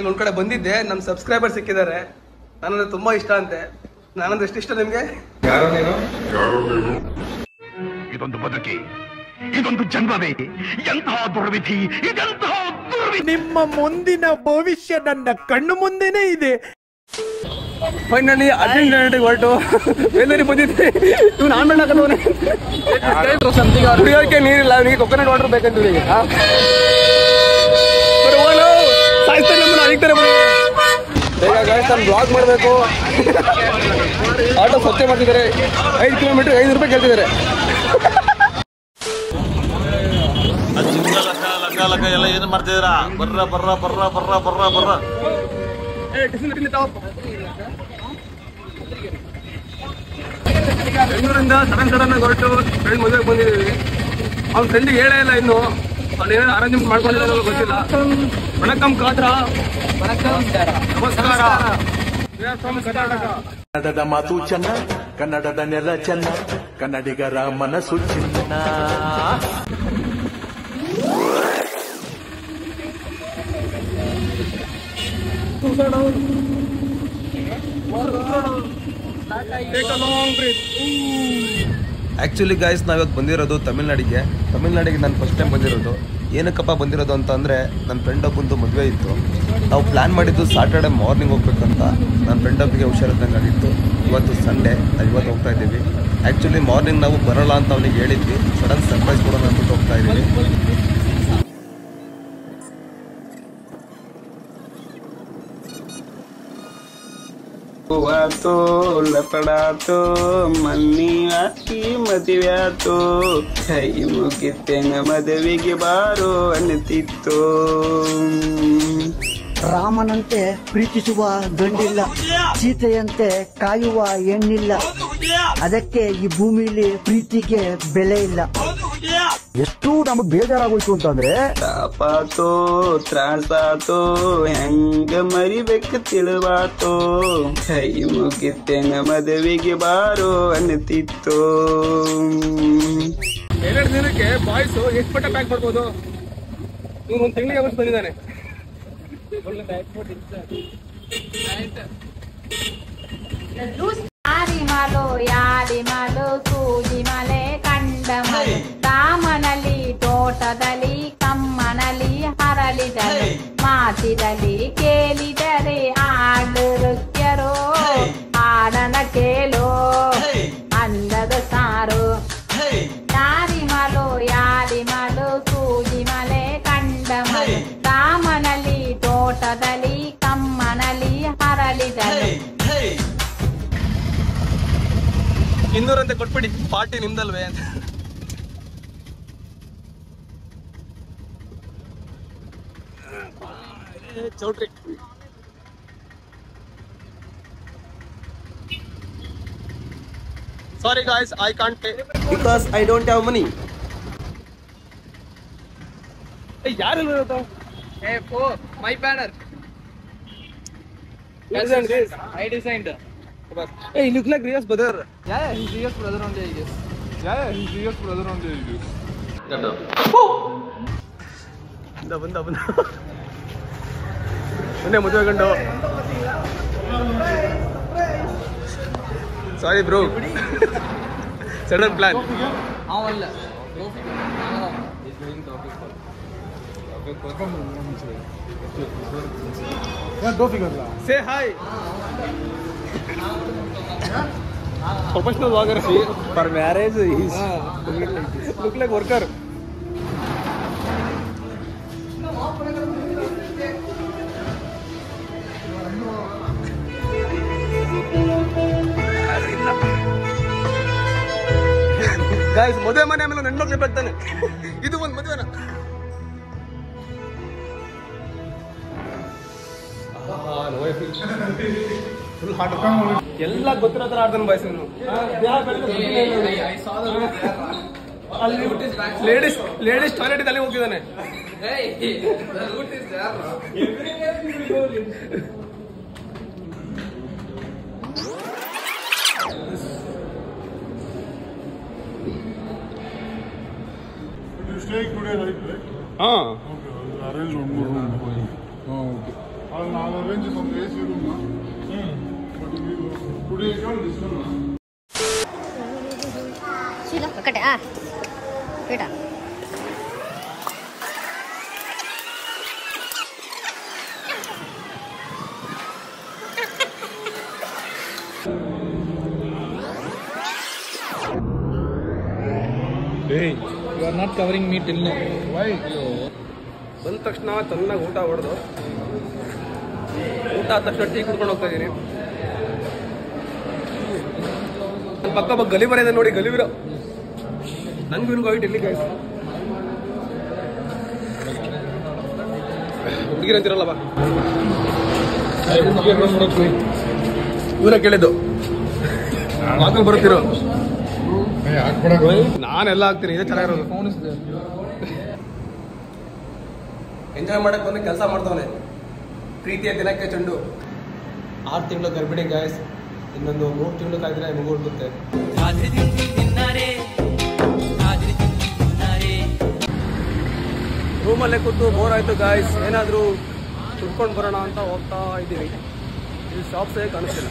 ಒಂದ್ ಕಡೆ ಬಂದಿದ್ದೆ, ನಮ್ ಸಬ್ಸ್ಕ್ರೈಬರ್ ಸಿಕ್ಕಿದ್ದಾರೆ. ನನ್ನಂದ್ರೆ ತುಂಬಾ ಇಷ್ಟ ಅಂತೆ. ನಾನಂದ್ರೆ ಎಷ್ಟು ಇಷ್ಟ ನಿಮ್ಗೆ? ಯಾರೋ ನೀನು? ಇದೊಂದು ಬದುಕಿ, ಇದೊಂದು ಜನ್ಮವೇ, ಎಂತಹ ದುರ್ವಿಧಿ, ಇದೆಂತಹ ದುರ್ವಿಧಿ. ನಿಮ್ಮ ಮುಂದಿನ ಭವಿಷ್ಯ ನನ್ನ ಕಣ್ಣು ಮುಂದೆನೇ ಇದೆ. ಫೈನಲಿ ಅಟೆಂಡೆಂಟ್ ಹೊರಟು ಎಲ್ಲರಿ ಬಂದಿದ್ದೆ. ಇವ್ ನಾನ್ ಮಾಡಕ್ಕೆ ಕುಡಿಯೋಕೆ ನೀರಿಲ್ಲ, ಅವನಿಗೆ ಕೊಕೊನಟ್ ವಾಟರ್ ಬೇಕಂತ. ಬೇಗ ಬ್ಲಾಗ್ ಮಾಡಬೇಕು. ಆಟೋ ಸ್ವಚ್ಛ ಮಾಡ್ತಿದ್ದಾರೆ. 5 ಕಿಲೋಮೀಟರ್ 5 ರೂಪಾಯಿ ಕೇಳ್ತಿದ್ದಾರೆ. ಲಕ್ಕ ಎಲ್ಲ ಏನು ಮಾಡ್ತಿದ್ದೀರಾ? ಬರ್ರ ಬರ್ರ ಬರ್ರ ಬರ್ರ ಬರ್ರ ಬರ್ರ. ಬೆಂಗಳೂರಿಂದ ಸಡನ್ ಹೊರಟು ಫ್ರೆಂಡ್ ಮದುವೆಗೆ ಬಂದಿದ್ದೀವಿ. ಅವ್ನ ಫ್ರೆಂಡಿಗೆ ಹೇಳೇ ಇಲ್ಲ ಇನ್ನು. ಅವ್ನೇನೋ ಅರೇಂಜ್ಮೆಂಟ್ ಮಾಡ್ಕೊಂಡಿರೋ ಗೊತ್ತಿಲ್ಲ. ವಣಕಂ ಕಾತ್ರ, ನಮಸ್ಕಾರ. ಕನ್ನಡದ ಮಾತು ಚೆನ್ನ, ಕನ್ನಡದ ನೆಲ ಚೆನ್ನ, ಕನ್ನಡಿಗರ ಮನಸ್ಸು ಚಿನ್ನ. ಆ್ಯಕ್ಚುಲಿ ಗಾಯ್ಸ್, ನಾವಿವತ್ತು ಬಂದಿರೋದು ತಮಿಳ್ನಾಡಿಗೆ ನಾನು ಫಸ್ಟ್ ಟೈಮ್ ಬಂದಿರೋದು. ಏನಕ್ಕಪ್ಪ ಬಂದಿರೋದು ಅಂತ ಅಂದರೆ, ನನ್ನ ಫ್ರೆಂಡ್ ಒಬ್ಬಂದು ಮದುವೆ ಇತ್ತು. ನಾವು ಪ್ಲ್ಯಾನ್ ಮಾಡಿದ್ದು ಸಾಟರ್ಡೆ ಮಾರ್ನಿಂಗ್ ಹೋಗ್ಬೇಕಂತ. ನನ್ನ ಫ್ರೆಂಡ್ ಒಬ್ಬಿಗೆ ಹುಷಾರಿದ್ದಂಗೆ ಆಗಿತ್ತು. ಇವತ್ತು ಸಂಡೇ, ನಾವು ಇವತ್ತು ಹೋಗ್ತಾ ಇದ್ದೀವಿ. ಆ್ಯಕ್ಚುಲಿ ಮಾರ್ನಿಂಗ್ ನಾವು ಬರೋಲ್ಲ ಅಂತ ಅವನಿಗೆ ಹೇಳಿದ್ವಿ. ಸಡನ್ ಸರ್ಪ್ರೈಸ್ ಕೊಡೋಣ ಅಂದ್ಬಿಟ್ಟು ಹೋಗ್ತಾ ಇದ್ದೀವಿ. ಹೂವಾತು ಲಪಡಾತು ಮನ್ನಿ ಹಾಕಿ ಮದುವೆ ಆತು, ಕೈ ಮುಗಿತೇನ ಮದುವೆಗೆ ಬಾರೋ ಅನ್ನತಿತ್ತು. ರಾಮನಂತೆ ಪ್ರೀತಿಸುವ ಗಂಡಿಲ್ಲ, ಸೀತೆಯಂತೆ ಕಾಯುವ ಹೆಣ್ಣಿಲ್ಲ. ಅದಕ್ಕೆ ಈ ಭೂಮಿಲಿ ಪ್ರೀತಿಗೆ ಬೆಲೆ ಇಲ್ಲ. ಎಷ್ಟು ನಮಗ್ ಬೇಜಾರಾಗೋಯ್ತು ಅಂತಂದ್ರೆ, ತಾಪಾತೋ ತ್ರಾಸಾತೋ ಹೆಂಗ ಮರಿಬೇಕು ತಿಳಿವಾತೋ, ಕೈ ಮುಗಿತೇನ ಮದುವೆಗೆ ಬಾರೋ ಅನ್ನತಿತ್ತು. 2 ದಿನಕ್ಕೆ ಬಾಯ್ಸ್ ಎಷ್ಟು ಪಟ್ಟ ಪ್ಯಾಕ್ ಮಾಡ್ಬೋದು? ಇವ್ನು 1 ತಿಂಗಳಿಗೆ ಅವತ್ತು ಬಂದಿದ್ದಾನೆ. ಯಾಡಿ ಮಾಲು ಸೂಜಿ ಮಲೆ ಕಂಡ ಮಲೆ, ರಾಮನಲ್ಲಿ ತೋಟದಲ್ಲಿ ಕಮ್ಮನಲ್ಲಿ ಹರಳಿದರೆ, ಮಾತಿದಲ್ಲಿ ಕೇಳಿದರೆ ಆಡು ನೃತ್ಯರೋ, ಆಡನ ಕೇಳೋ ಅಂದದ ಸಾರು. ಯಾಡಿ ಮಾಲು ಸೂಜಿ ಮಲೆ ಕಂಡ ಮಲೆ, ರಾಮನಲ್ಲಿ ತೋಟದಲ್ಲಿ ಕಮ್ಮನಲ್ಲಿ ಹರಳಿದರೆ. 200 ಅಂತ ಕೊಟ್ಬಿಡಿ, ಪಾರ್ಟಿ ನಿಮ್ದಲ್ವೇ ಅಂತ. ಚೌಟ್ರಿ. Sorry guys, I can't pay because I don't have money. Hey, yaar irodu? Hey, my banner. You designed this? I designed. Hey, you look like Riya's brother. Yeah, he's Riya's brother only, I guess. Yeah, he's Riya's brother only, I guess. Banda. Munde mudve gando. Sorry bro. Sudden plan. Avalla. He's doing topic call. Say hi. Professional vlogger for marriage. He's look like worker. Guys, ಮದುವೆ ಮನೆ ಆಮೇಲೆ ನನ್ನ ಮಕ್ಕಳು ಬರ್ತಾನೆ. ಇದು ಒಂದು ಮದುವೆನ. Full hot ಎಲ್ಲ ಗೊತ್ತಿರೋ ತರ ಆಡ್ತಾನೆ ಬಾಯ್ಸ್. ಲೇಡೀಸ್ ಟಾಯ್ಲೆಟ್ ಅಲ್ಲಿ ಹೋಗಿದ್ದಾನೆ. staying today, right? Ah. Okay, arrange one more room. Oh, okay. arranges on the AC room. But today is on this one. Sila, kakak ah. Beda. Hey, you are not covering me till now. Why? ಬಂದ ತಕ್ಷಣ ಚೆನ್ನಾಗಿ ಊಟ ಹೊಡೆದು ಊಟ ಆದ ತಕ್ಷಣ tea ಕುಡ್ಕೊಂಡು ಹೋಗ್ತಾ ಇದ್ದೀನಿ. ಪಕ್ಕ ಗಲಿಬರ ಇದೆ ನೋಡಿ, ಗಲಿಬಿರ. ನನ್ಗೂ ಇನ್ಗೂ ಹೋಯ್ತು ಇಲ್ಲಿ ಗೈಸ್. ಹುಡುಗಿರ ಅಂತಿರಲ್ಲ ಬಾ, ಇವನ ಕೇಳಿದ್ದು ಮಾತು ಬರುತ್ತಿರೋ. ನಾನೆಲ್ಲ ಹಾಕ್ತೀನಿ, ಇದೇ ಚೆನ್ನಾಗಿರೋದು. ಎಂಜಾಯ್ ಮಾಡಕ್ಕೆ ಬಂದು ಕೆಲಸ ಮಾಡ್ತಾವನೆ. ಪ್ರೀತಿಯ ದಿನಕ್ಕೆ ಚೆಂಡು. 6 ತಿಂಗಳು ಗರ್ಭಿಣಿ ಗಾಯ್ಸ್. ಇನ್ನೊಂದು 3 ತಿಂಗಳು ಕಾಯ್ದ್ರೆ ಮಗು ಹುಟ್ಟುತ್ತೆ. ರೂಮಲ್ಲೇ ಕೂತು ಬೋರ್ ಆಯ್ತು ಗಾಯ್ಸ್. ಏನಾದರೂ ಕುಡ್ಕೊಂಡು ಬರೋಣ ಅಂತ ಹೋಗ್ತಾ ಇದ್ದೀವಿ. ಇಲ್ಲಿ ಶಾಪ್ಸೇ ಕಾಣಿಸ್ತಿಲ್ಲ.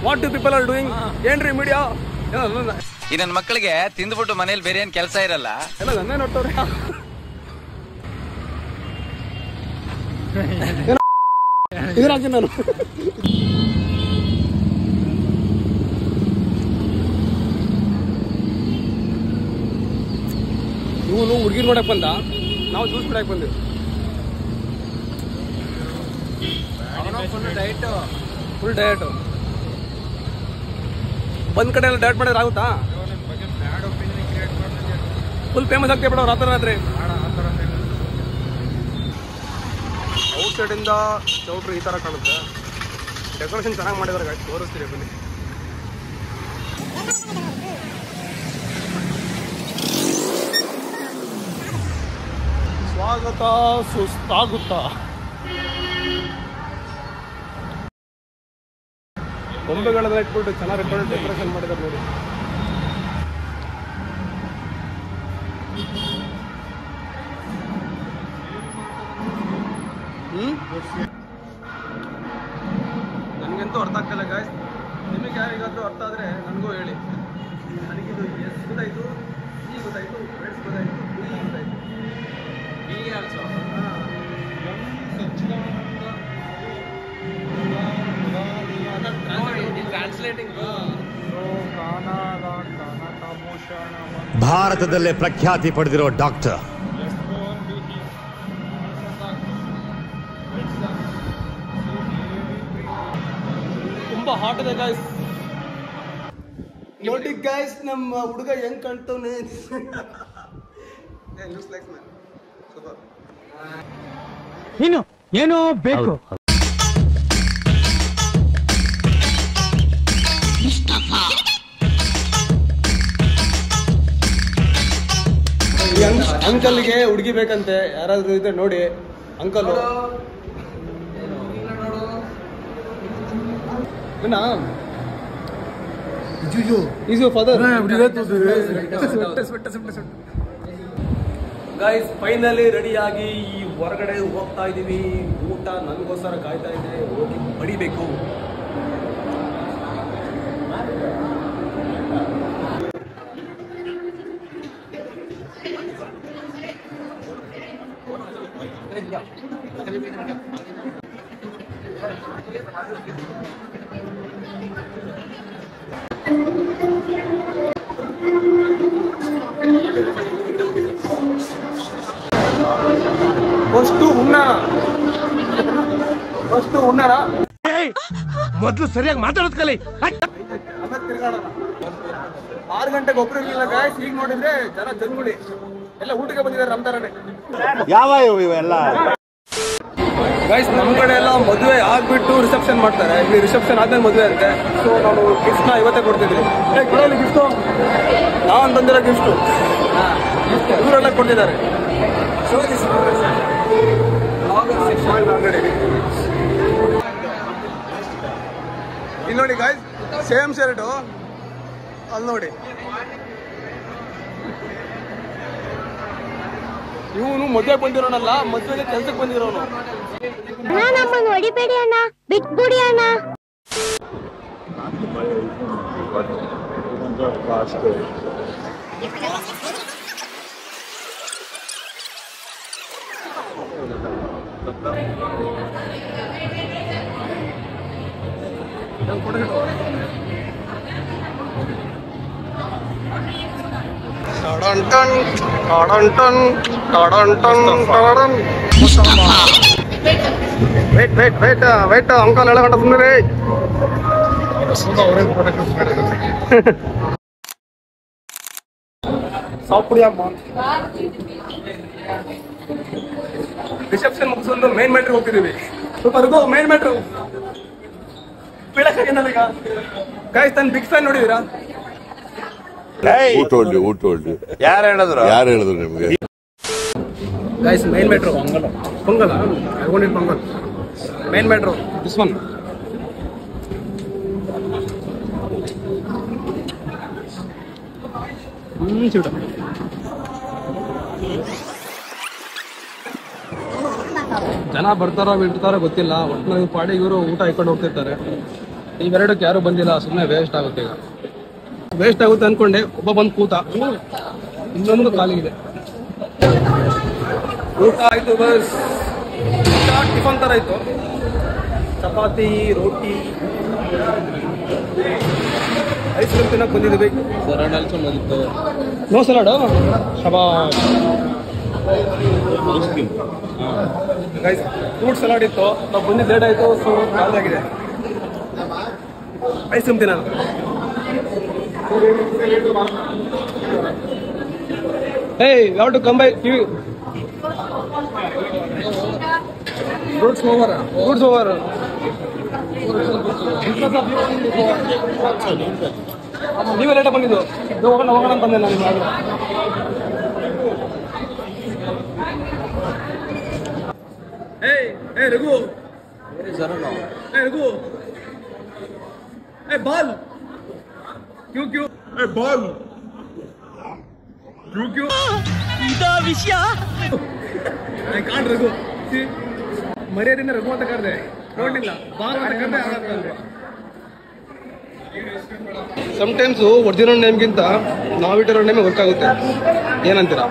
What do people are doing? ಏನ್ರಿ ಮೀಡಿಯಾ? ಈ ನನ್ನ ಮಕ್ಕಳಿಗೆ ತಿಂದ್ಬಿಟ್ಟು ಮನೇಲಿ ಬೇರೆ ಏನ್ ಕೆಲಸ ಇರಲ್ಲ, ಎಲ್ಲ ನನ್ನೇ ನೋಡ್ತವ್ರೆ. ಇದ್ರಾಗಿ ನಾನು ಇವನು ಹುಡುಗಿರ್ ನೋಡಕ್ ಬಂದ, ನಾವು ಜ್ಯೂಸ್ ಬಿಡಕ್ ಬಂದ್ವಿ. Full diet. ಒಂದ್ ಕಡೆ ಎಲ್ಲ ಡಯಟ್ ಮಾಡಿದ್ರೆ ಆಗುತ್ತಾ? ಫುಲ್ ಫೇಮಸ್ ಆಗ್ತೇ ಬಿಡೋ ರಾತ್ರಿ. ಔಟ್ ಸೈಡ್ ಇಂದ ಚೌಟ್ರಿ ಈ ತರ ಕಾಣುತ್ತೆ. ಡೆಕೋರೇಷನ್ ಚೆನ್ನಾಗಿ ಮಾಡಿದಾರೆ ಗಾಡಿ, ತೋರಿಸ್ತೀರಿ ಬನ್ನಿ. ಸ್ವಾಗತ ಸುಸ್ತಾಗುತ್ತಾ. ಗೊಂಬೆಗಳೆಲ್ಲ ಇಟ್ಬಿಟ್ಟು ಚೆನ್ನಾಗಿ ಡೆಕೋರೇಷನ್ ಮಾಡಿದಾರೆ ನೋಡಿ. ನನಗಂತೂ ಅರ್ಥ ಆಗ್ತಿಲ್ಲ ಗಾಯ್ಸ್. ನಿಮಗೆ ಯಾರಿಗಾದ್ರೂ ಅರ್ಥ ಆದರೆ ನನಗೂ ಹೇಳಿ. ನನಗಿದು ಎಸ್ ಗೊತ್ತಾಯ್ತು, ಸಿ ಗೊತ್ತಾಯ್ತು, ರೆಡ್ಸ್ ಗೊತ್ತಾಯ್ತು, ಬಿ ಗೊತ್ತಾಯ್ತು. Be also translating. ಭಾರತದಲ್ಲೇ ಪ್ರಖ್ಯಾತಿ ಪಡೆದಿರೋ ಡಾಕ್ಟರ್. ತುಂಬಾ ಹಾಟ್ ಇದೆ ಗಾಯ್ಸ್. ನೋಡಿ ಗಾಯ್ಸ್, ನಮ್ಮ ಹುಡುಗ ಹೆಂಗ್ ಕಾಣ್ತವನೆ. ಇನ್ನು ಏನೋ ಬೇಕು. ಅಂಕಲ್ಗೆ ಹುಡುಗಿ ಬೇಕಂತೆ, ಯಾರಾದ್ರೂ ಇದ್ರೆ ನೋಡಿ. ಅಂಕಲ್ ಗೈಸ್ ಫೈನಲಿ ರೆಡಿಯಾಗಿ ಹೊರಗಡೆ ಹೋಗ್ತಾ ಇದೀವಿ. ಊಟ ನನಗೋಸ್ಕರ ಕಾಯ್ತಾ ಇದೆ, ಹೋಗಿ ಪಡಿಬೇಕು. ಫಸ್ಟ್ ಉಣ್ಣಾರ ಮೊದಲು ಸರಿಯಾಗಿ ಮಾತಾಡೋದ್ ಕಲಿ. 6 ಗಂಟೆಗೆ ಒಬ್ರು ಇರಲಿಲ್ಲ ಗಾಯ್ಸ್. ಈಗ ನೋಡಿದ್ರೆ ಜನ ಜಂಗುಳಿ ಎಲ್ಲ ಊಟಕ್ಕೆ ಬಂದಿದ್ದಾರೆ ನಮ್ಮ ತರನೇ. ಯಾವ ಇವೆಲ್ಲ ಗೈಸ್ ನಮ್ಮ ಕಡೆ ಎಲ್ಲ ಮದುವೆ ಆಗ್ಬಿಟ್ಟು ರಿಸೆಪ್ಷನ್ ಮಾಡ್ತಾರೆ. ಇಲ್ಲಿ ರಿಸೆಪ್ಷನ್ ಆದ್ಮೇಲೆ ಮದುವೆ ಅಂತೆ. ಸೊ ನಾವು ಗಿಫ್ಟ್ನ ಇವತ್ತೇ ಕೊಡ್ತಿದ್ವಿ. ಗಿಫ್ಟು ನಾನು ತಂದಿರೋ ಗಿಫ್ಟು ಇವರೆಲ್ಲ ಕೊಟ್ಟಿದ್ದಾರೆ. ಇಲ್ಲಿ ನೋಡಿ ಗಾಯ್ಸ್, ಸೇಮ್ ಶರ್ಟು. ಅಲ್ಲಿ ನೋಡಿ, ಇವನು ಮದುವೆಗೆ ಬಂದಿರೋನಲ್ಲ, ಮದುವೆಗೆ ಕೆಲ್ಸಕ್ಕೆ ಬಂದಿರೋನು. ನಮ್ಮನ್ನು ಹೊಡಿಬೇಡಿ ಅಣ್ಣ, ಬಿಟ್ಬಿಡಿ ಅಣ್ಣ. ವೇಟ್ ಅಂಕಲ್ ಹೇಳ ಗಂಟ ಸುಮ್ಮನೆ ರಿಸೆಪ್ಷನ್ ಮುಗಿಸೊಂದು ಮೇನ್ ಮ್ಯಾಟ್ರಿಗೆ ಹೋಗ್ತಿದೀವಿ. ಸ್ವಲ್ಪ ಮೇನ್ ಮ್ಯಾಟ್ರು ಬೀಳಕ್ಕಾಗೇನಲ್ಲ. ಗಾಯ್ಸ್, ತನ್ನ ಬಿಗ್ ಫ್ಯಾನ್ ನೋಡಿದೀರಾ? ಊಟ ಯಾರು ಹೇಳಿದ್ರು ನಿಮ್ಗೆ? ಗಾಯ್ಸ್, ಮೇನ್ ಮ್ಯಾಟ್ರು ಪೊಂಗಲ್ ತಗೊಂಡಿದ್ದು pongal main matter this one. ಚೂಟ ಜನ ಬರ್ತಾರೋ ಬಿಡ್ತಾರೋ ಗೊತ್ತಿಲ್ಲ. ಒಟ್ಟಿನ ಪಾಡಿ ಇವರು ಊಟ ಇಟ್ಕೊಂಡು ಹೋಗ್ತಿರ್ತಾರೆ. ಇವೆರಡಕ್ಕೆ ಯಾರು ಬಂದಿಲ್ಲ, ಸುಮ್ಮನೆ ವೇಸ್ಟ್ ಆಗುತ್ತೆ. ಈಗ ವೇಸ್ಟ್ ಆಗುತ್ತೆ ಅನ್ಕೊಂಡೆ, ಒಬ್ಬ ಬಂದು ಕೂತ, ಇನ್ನೊಂದು ಖಾಲಿಗಿದೆ. ಊಟ ಆಯ್ತು, ಬಸ್ ಊಟ ಟಿಫನ್ ತರ ಇತ್ತು. ಚಪಾತಿ, ರೋಟಿ, ಐಸ್ ಕ್ರೀಮ್ ತಿನ್ನಕ್ ಬಂದಿದ್ದೀವಿ. No salad guys, fruit salad ಇತ್ತು. ನಾವು ಬಂದಿದ್ದು ಲೇಟ್ ಆಯ್ತು, ಸೊ ಖಾಲಿಯಾಗಿದೆ. ಐಸ್ ಕ್ರೀಮ್ ತಿನ್ನೋಣ. Hey, you have to come by TV. Fruits over. ನೀವೇ ಲೇಟ ಬಂದಿದ್ದು. ಹೋಗೋಣ ಅಂತಂದೆ ನಾನು. Hey, Raghu. Hey, Raghu. Hey, ball. क्यों? Hey, ball. क्यों? ಇದಾ ವಿಷಯ. ಕಾಣ್ ರಘು, ಮರ್ಯಾದಿಂದ ರಘು ಅಂತ ಕರೆದೆ, ನೋಡ್ಲಿಲ್ಲ ಬಾಲ್ ಅಂತ ಕರೆದೆ. ಸಮ್ಟೈಮ್ಸ್ ಒರಿಜಿನಲ್ ನೇಮ್ಗಿಂತ ನಾವಿಟ್ಟಿರೋ ನೇಮೇ ವರ್ಕ್ ಆಗುತ್ತೆ. ಏನಂತೀರಾ?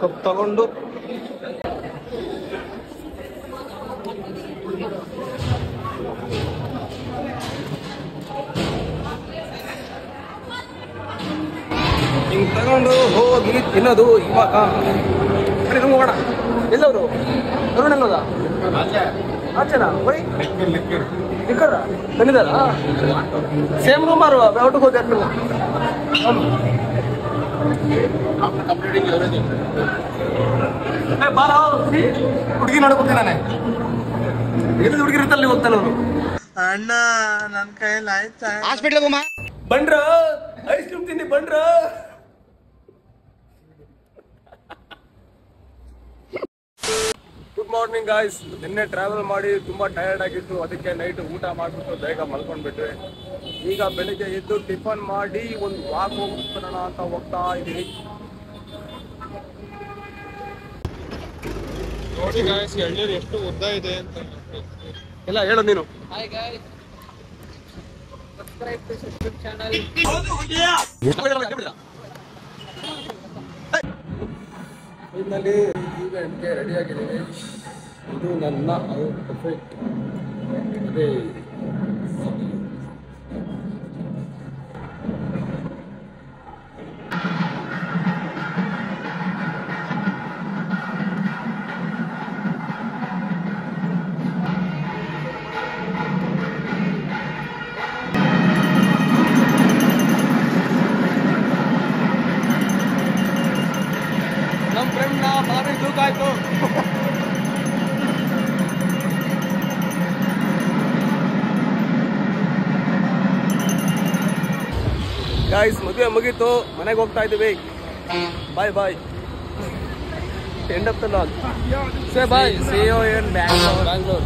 ಕಪ್ ತಗೊಂಡು ಹಿಂಗ್ ತಗೊಂಡು ಹೋಗಿ ತಿನ್ನೋದು. ಇವಾಗ ಹೋಗೋಣ. ಎಲ್ಲವರು ಅರುಣ್ ಎಲ್ಲೋದ? ಆಚೆನಾ? ಲಿಕ್ಕರ್ ತಂದಿದಾರ? ಸೇಮ್ ರೂಮ್ ಮಾರು ಔಟಿಗೆ ಹೋಗಿ ಬಾರ. ಹುಡುಗಿ ನೋಡ್ಬೇಕು ನಾನೇ. ಎಲ್ಲಿ ಹುಡುಗಿ ಇರುತ್ತಲ್ಲಿ ಹೋಗ್ತಾನೆ ಅವನು. ಅಣ್ಣ, ನನ್ ಕೈಯಲ್ಲಿ ಆಯ್ತಾ? ಹಾಸ್ಪಿಟ್ಲ್ ಬಂದ್ರ ಐಸ್ ಕ್ರೀಮ್ ತಿನ್ನಿ ಬಂದ್ರ. Good morning guys. ನಿನ್ನೆ ಟ್ರಾವೆಲ್ ಮಾಡಿ ತುಂಬಾ ಟಯರ್ಡ್ ಆಗಿತ್ತು, ಅದಕ್ಕೆ ನೈಟ್ ಊಟ ಮಾಡ್ಬಿಟ್ಟು ಬೇಗ ಮಲ್ಕೊಂಡ್ಬಿಟ್ವಿ. ಈಗ ಬೆಳಿಗ್ಗೆ ಎದ್ದು ಟಿಫನ್ ಮಾಡಿ ಒಂದು ವಾಕ್ ಹೋಗ್ಬಿಡೋಣ ಅಂತ ಹೋಗ್ತಾ ಇದೀವಿ. ನೋಡಿ ಗಾಯ್ಸ್, ಎಳ್ನೀರು ಎಷ್ಟು ಉದ್ದ ಇದೆ ಅಂತ ಎಲ್ಲ ಹೇಳೋದು ನೀನು. ಇದರಲ್ಲಿ ಈವೆಂಟ್ಗೆ ರೆಡಿ ಆಗಿದ್ದೀನಿ. ಇದು ನನ್ನ ಔಟ್ಫಿಟ್. ಅದೇ ನಮ್ಮ ಫ್ರೆಂಡ್ನ ಭಾರಿ ತೂಕ ಆಯ್ತು. ಗಾಯ್ಸ್, ಮದುವೆ ಮುಗೀತು, ಮನೆಗೆ ಹೋಗ್ತಾ ಇದ್ದೀವಿ. Bye. End of the log. Say bye. See you in Bangalore.